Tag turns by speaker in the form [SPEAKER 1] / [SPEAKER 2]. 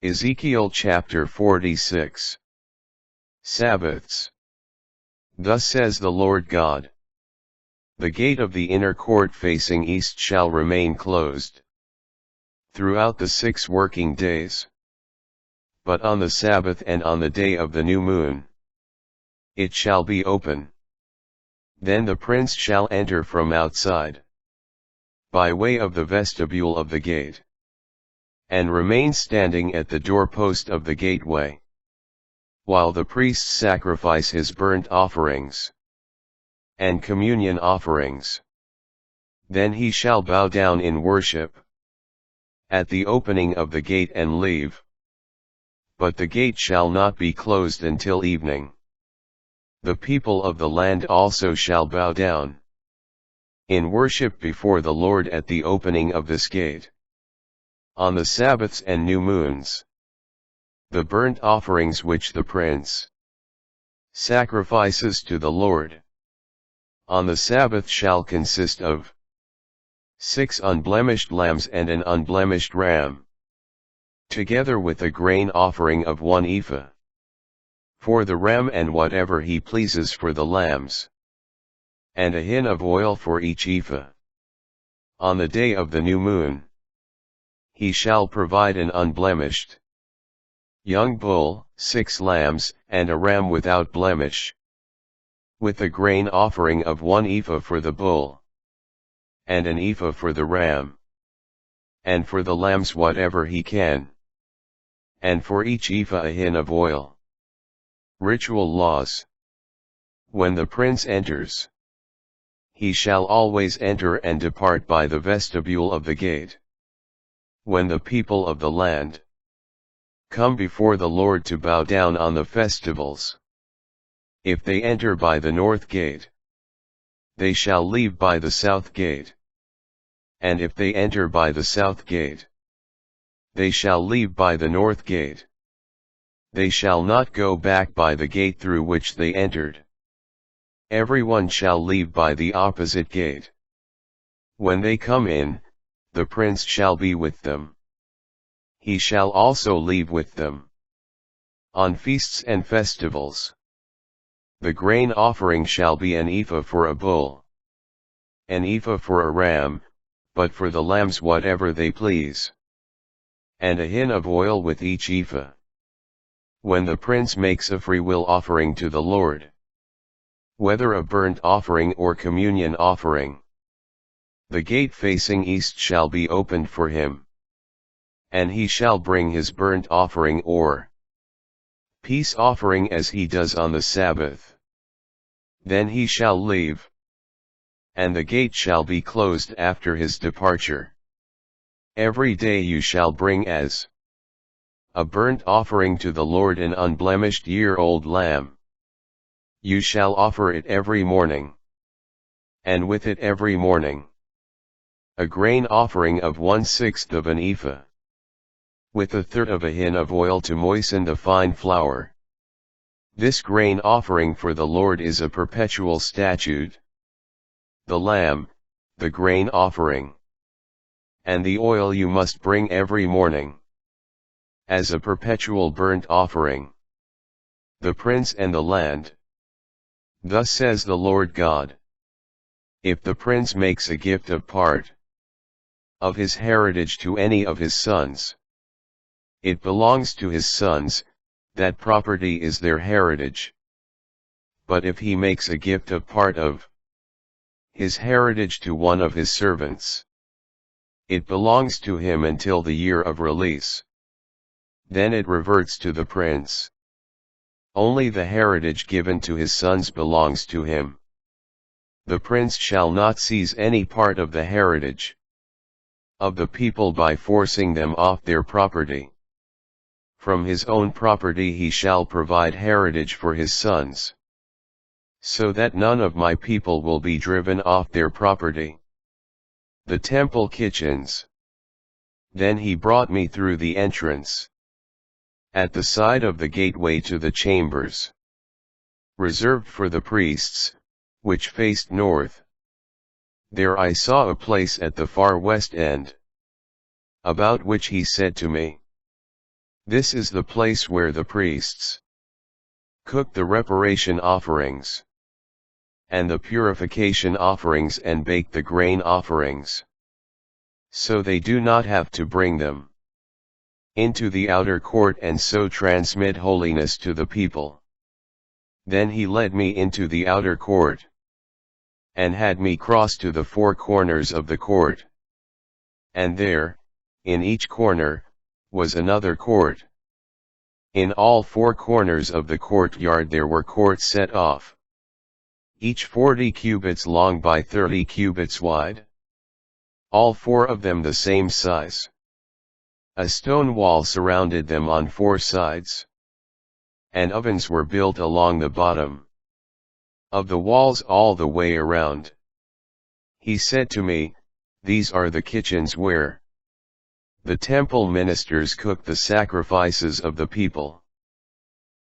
[SPEAKER 1] Ezekiel chapter 46. Sabbaths. Thus says the Lord God. The gate of the inner court facing east shall remain closed throughout the 6 working days. But on the Sabbath and on the day of the new moon, it shall be open. Then the prince shall enter from outside, by way of the vestibule of the gate, and remain standing at the doorpost of the gateway, while the priests sacrifice his burnt offerings and communion offerings. Then he shall bow down in worship at the opening of the gate and leave. But the gate shall not be closed until evening. The people of the land also shall bow down in worship before the Lord at the opening of this gate. On the Sabbaths and new moons, the burnt offerings which the prince sacrifices to the Lord on the Sabbath shall consist of 6 unblemished lambs and an unblemished ram, together with a grain offering of 1 ephah for the ram and whatever he pleases for the lambs, and a hin of oil for each ephah. On the day of the new moon, he shall provide an unblemished young bull, 6 lambs, and a ram without blemish, with a grain offering of 1 ephah for the bull, and an ephah for the ram, and for the lambs whatever he can, and for each ephah a hin of oil. Ritual laws. When the prince enters, he shall always enter and depart by the vestibule of the gate. When the people of the land come before the Lord to bow down on the festivals, if they enter by the north gate, they shall leave by the south gate. And if they enter by the south gate, they shall leave by the north gate. They shall not go back by the gate through which they entered. Everyone shall leave by the opposite gate. When they come in, the prince shall be with them. He shall also leave with them. On feasts and festivals, the grain offering shall be an ephah for a bull, an ephah for a ram, but for the lambs whatever they please, and a hin of oil with each ephah. When the prince makes a freewill offering to the Lord, whether a burnt offering or communion offering, the gate facing east shall be opened for him, and he shall bring his burnt offering or peace offering as he does on the Sabbath. Then he shall leave, and the gate shall be closed after his departure. Every day you shall bring as a burnt offering to the Lord an unblemished year-old lamb. You shall offer it every morning, and with it every morning a grain offering of 1/6 of an ephah, with 1/3 of a hin of oil to moisten the fine flour. This grain offering for the Lord is a perpetual statute. The lamb, the grain offering, and the oil you must bring every morning, as a perpetual burnt offering. The prince and the land. Thus says the Lord God. If the prince makes a gift of part of his heritage to any of his sons, it belongs to his sons, that property is their heritage. But if he makes a gift of part of his heritage to one of his servants, it belongs to him until the year of release. Then it reverts to the prince. Only the heritage given to his sons belongs to him. The prince shall not seize any part of the heritage of the people by forcing them off their property. From his own property he shall provide heritage for his sons, so that none of my people will be driven off their property. The temple kitchens. Then he brought me through the entrance, at the side of the gateway to the chambers reserved for the priests, which faced north. There I saw a place at the far west end, about which he said to me, This is the place where the priests cook the reparation offerings, and the purification offerings, and bake the grain offerings. So they do not have to bring them into the outer court and so transmit holiness to the people. Then he led me into the outer court, and had me cross to the four corners of the court. And there, in each corner, was another court. In all four corners of the courtyard there were courts set off, each 40 cubits long by 30 cubits wide. All four of them the same size. A stone wall surrounded them on four sides, and ovens were built along the bottom of the walls all the way around. He said to me, "These are the kitchens where the temple ministers cook the sacrifices of the people."